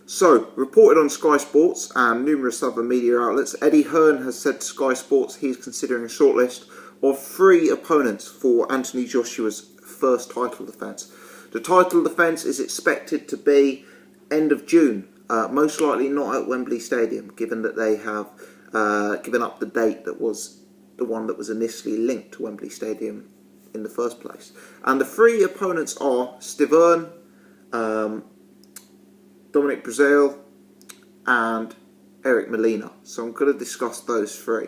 So, reported on Sky Sports and numerous other media outlets, Hearn has said to Sky Sports he's considering a shortlist of 3 opponents for Anthony Joshua's first title defence. The title defence is expected to be end of June, most likely not at Wembley Stadium, given that they have given up the date that was the one that was initially linked to Wembley Stadium in the first place. And the 3 opponents are Stiverne, Breazeale and Molina. So I'm going to discuss those 3.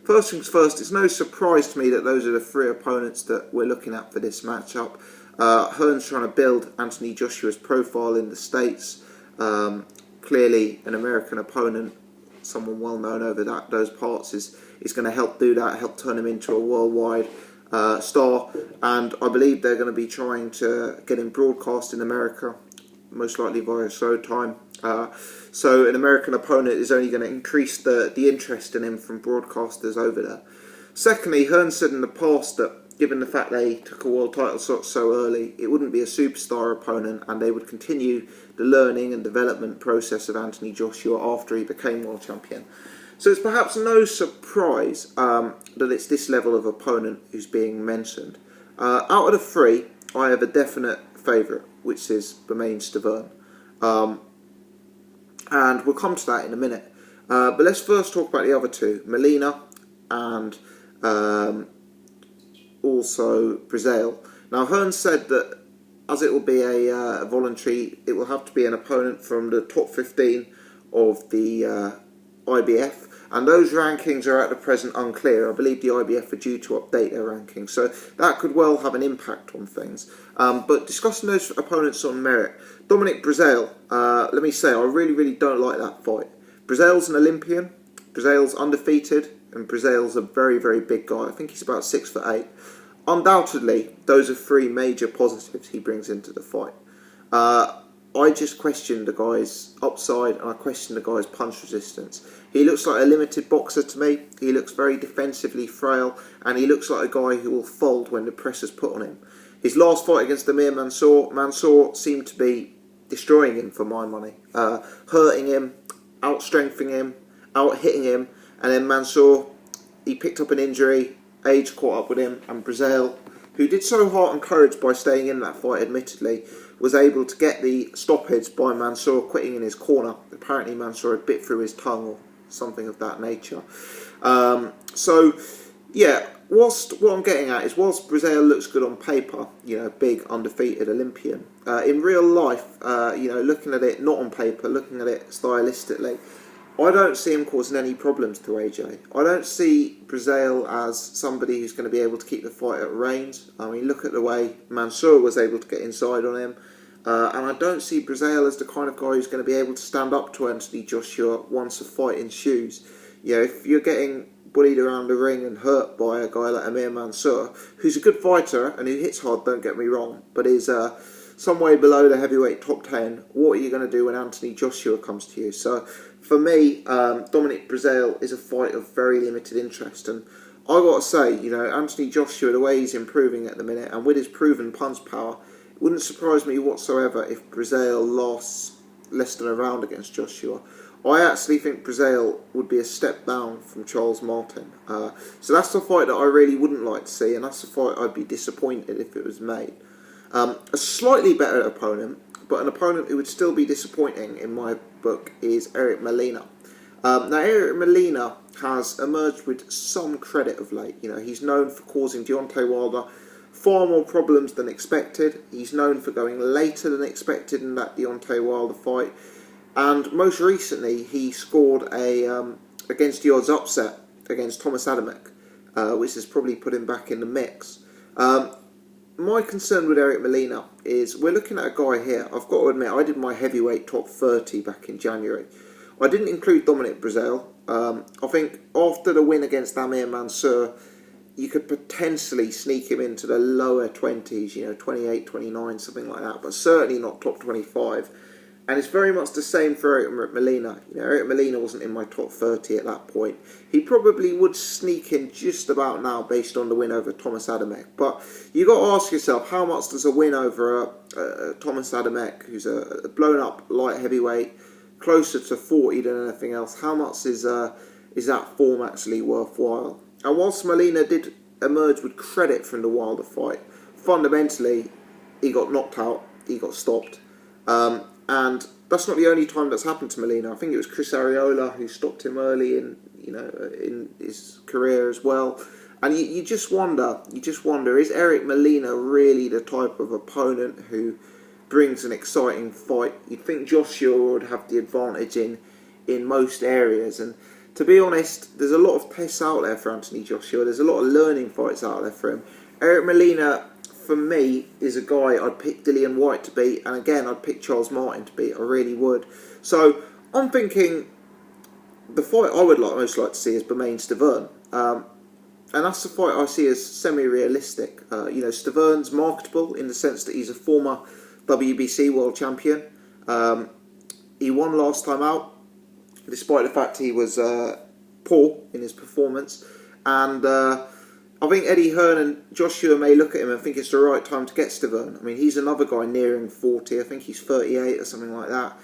First things first, it's no surprise to me that those are the 3 opponents that we're looking at for this matchup. Hearn's trying to build Anthony Joshua's profile in the States. Clearly an American opponent, someone well known over those parts, is going to help do that, help turn him into a worldwide star. And I believe they're going to be trying to get him broadcast in America, most likely via Showtime. So an American opponent is only going to increase the interest in him from broadcasters over there. Secondly, Hearn said in the past that given the fact they took a world title shot so early, it wouldn't be a superstar opponent and they would continue the learning and development process of Anthony Joshua after he became world champion. So it's perhaps no surprise that it's this level of opponent who's being mentioned. Out of the 3, I have a definite favourite, which is Breazeale Stiverne. And we'll come to that in a minute. But let's first talk about the other 2, Molina and also Breazeale. Now, Hearn said that as it will be a voluntary, it will have to be an opponent from the top 15 of the IBF. And those rankings are at the present unclear. I believe the IBF are due to update their rankings. So that could well have an impact on things. But discussing those opponents on merit, Breazeale, let me say, I really don't like that fight. Breazeale's an Olympian. Breazeale's undefeated. And Breazeale's a very big guy. I think he's about 6'8". Undoubtedly, those are 3 major positives he brings into the fight. I just question the guy's upside and I question the guy's punch resistance. He looks like a limited boxer to me. He looks very defensively frail and he looks like a guy who will fold when the pressure's put on him. His last fight against Amir Mansour seemed to be destroying him for my money. Hurting him, out-strengthening him, out-hitting him, and then Mansour, he picked up an injury, age caught up with him, and Breazeale, who did so heart and courage by staying in that fight admittedly, was able to get the stoppage by Mansour quitting in his corner. Apparently Mansour had bit through his tongue or something of that nature. So, yeah, what I'm getting at is whilst Breazeale looks good on paper, big, undefeated Olympian, in real life, looking at it not on paper, looking at it stylistically, I don't see him causing any problems to AJ. I don't see Breazeale as somebody who's going to be able to keep the fight at range. I mean, look at the way Mansour was able to get inside on him. And I don't see Breazeale as the kind of guy who's going to be able to stand up to Anthony Joshua once a fight ensues. If you're getting bullied around the ring and hurt by a guy like Amir Mansour, who's a good fighter and who hits hard, don't get me wrong, but is some way below the heavyweight top 10, what are you going to do when Anthony Joshua comes to you? So for me, Breazeale is a fight of very limited interest. And I got to say, Anthony Joshua, the way he's improving at the minute, and with his proven punch power, it wouldn't surprise me whatsoever if Breazeale lost less than a round against Joshua. I actually think Breazeale would be a step down from Charles Martin. So that's the fight that I really wouldn't like to see, and that's the fight I'd be disappointed if it was made. A slightly better opponent, but an opponent who would still be disappointing in my book, is Molina. Now, Molina has emerged with some credit of late. He's known for causing Deontay Wilder far more problems than expected. He's known for going later than expected in that Deontay Wilder fight. And most recently, he scored a against the odds upset against Thomas Adamek, which has probably put him back in the mix. My concern with Molina is we're looking at a guy here. I've got to admit, I did my heavyweight top 30 back in January. I didn't include Breazeale. I think after the win against Amir Mansour, you could potentially sneak him into the lower 20s, 28, 29, something like that, but certainly not top 25. And it's very much the same for Molina. Molina wasn't in my top 30 at that point. He probably would sneak in just about now based on the win over Thomas Adamek. But you got to ask yourself, how much does a win over Thomas Adamek, who's a blown up light heavyweight, closer to 40 than anything else. How much is that form actually worthwhile? And whilst Molina did emerge with credit from the Wilder fight, fundamentally he got knocked out, he got stopped, and that's not the only time that's happened to Molina. I think it was Chris Arreola who stopped him early in his career as well. And you just wonder, is Eric Molina really the type of opponent who brings an exciting fight? You'd think Joshua would have the advantage in most areas. And to be honest, there's a lot of tests out there for Anthony Joshua. There's a lot of learning fights out there for him. Eric Molina, for me, is a guy I'd pick Dillian Whyte to beat. And again, I'd pick Charles Martin to beat. I really would. So I'm thinking the fight I would most like to see is Breazeale Stiverne. And that's the fight I see as semi-realistic. Stiverne's marketable in the sense that he's a former WBC world champion. He won last time out, despite the fact he was poor in his performance. And I think Eddie Hearn and Joshua may look at him and think it's the right time to get Stiverne. I mean, he's another guy nearing 40. I think he's 38 or something like that.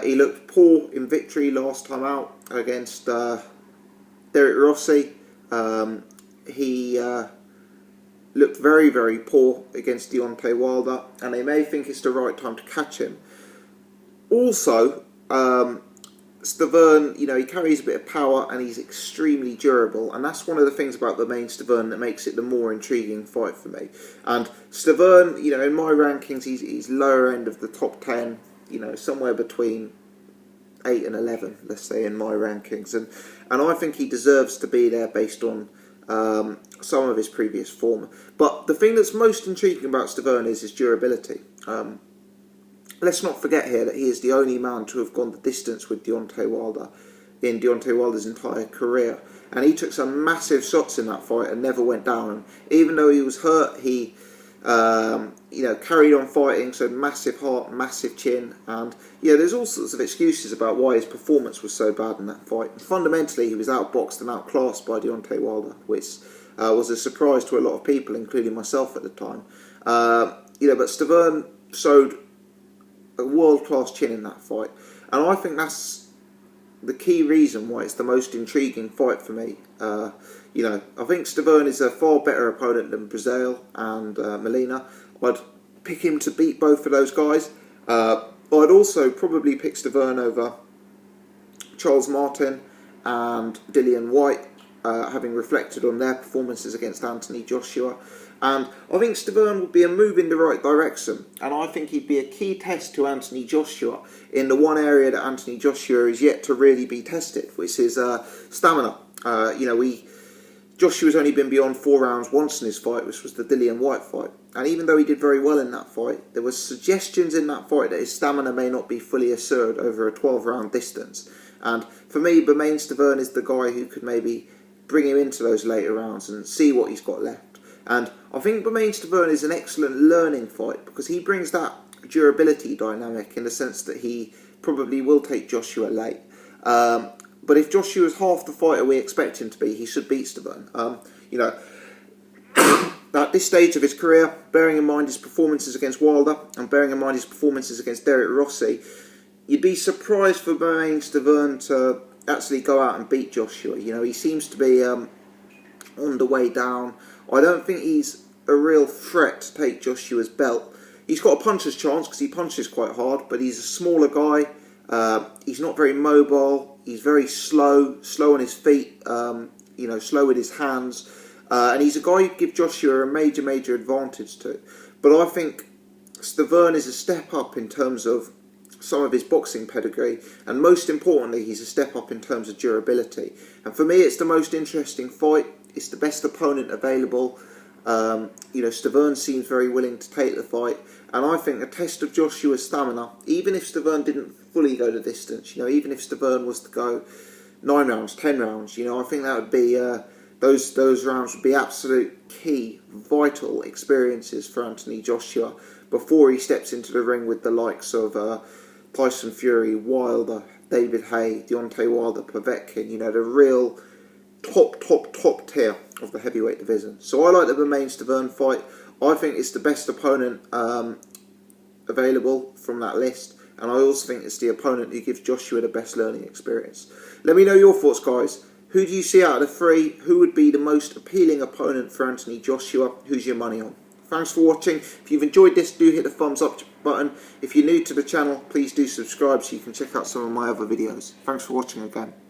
He looked poor in victory last time out against Derek Rossi. He looked very, very poor against Deontay Wilder, and they may think it's the right time to catch him. Also, Stiverne, he carries a bit of power and he's extremely durable, and that's one of the things about Breazeale Stiverne that makes it the more intriguing fight for me. And Stiverne, in my rankings, he's lower end of the top 10, somewhere between 8 and 11, let's say, in my rankings, and I think he deserves to be there based on some of his previous form. But the thing that's most intriguing about Stiverne is his durability. Let's not forget here that he is the only man to have gone the distance with Deontay Wilder in Deontay Wilder's entire career, and he took some massive shots in that fight and never went down. And even though he was hurt, he carried on fighting, so massive heart, massive chin, and there's all sorts of excuses about why his performance was so bad in that fight. And fundamentally, he was outboxed and outclassed by Deontay Wilder, which was a surprise to a lot of people, including myself at the time. But Stiverne showed a world-class chin in that fight, and I think that's the key reason why it's the most intriguing fight for me. I think Stiverne is a far better opponent than Breazeale and Molina. I'd pick him to beat both of those guys. I'd also probably pick Stiverne over Charles Martin and Dillian Whyte, having reflected on their performances against Anthony Joshua. And I think Stiverne would be a move in the right direction, and I think he'd be a key test to Anthony Joshua in the one area that Anthony Joshua is yet to really be tested, which is stamina. Joshua's only been beyond 4 rounds once in his fight, which was the Dillian Whyte fight. And even though he did very well in that fight, there were suggestions in that fight that his stamina may not be fully assured over a 12-round distance. And for me, Breazeale Stiverne is the guy who could maybe bring him into those later rounds and see what he's got left. And I think Breazeale Stiverne is an excellent learning fight because he brings that durability dynamic in the sense that he probably will take Joshua late. But if Joshua is half the fighter we expect him to be, he should beat Stiverne. At this stage of his career, bearing in mind his performances against Wilder and bearing in mind his performances against Derek Rossi, you'd be surprised for Breazeale Stiverne to actually go out and beat Joshua. He seems to be on the way down. I don't think he's a real threat to take Joshua's belt. He's got a puncher's chance because he punches quite hard, but he's a smaller guy. He's not very mobile. He's very slow on his feet, slow with his hands. And he's a guy you give Joshua a major advantage to. But I think Stiverne is a step up in terms of some of his boxing pedigree, and most importantly, he's a step up in terms of durability. And for me, it's the most interesting fight. It's the best opponent available. Stiverne seems very willing to take the fight, and I think a test of Joshua's stamina, even if Stiverne didn't fully go the distance, even if Stiverne was to go 9 rounds, 10 rounds, I think that would be those rounds would be absolute key, vital experiences for Anthony Joshua before he steps into the ring with the likes of Tyson Fury, Wilder, David Haye, Deontay Wilder, Povetkin, the real top tier of the heavyweight division. So I like the Breazeale Stiverne fight. I think it's the best opponent available from that list, and I also think it's the opponent who gives Joshua the best learning experience. Let me know your thoughts, guys. Who do you see out of the three? Who would be the most appealing opponent for Anthony Joshua? Who's your money on? Thanks for watching. If you've enjoyed this, do hit the thumbs up button. If you're new to the channel, please do subscribe so you can check out some of my other videos. Thanks for watching again.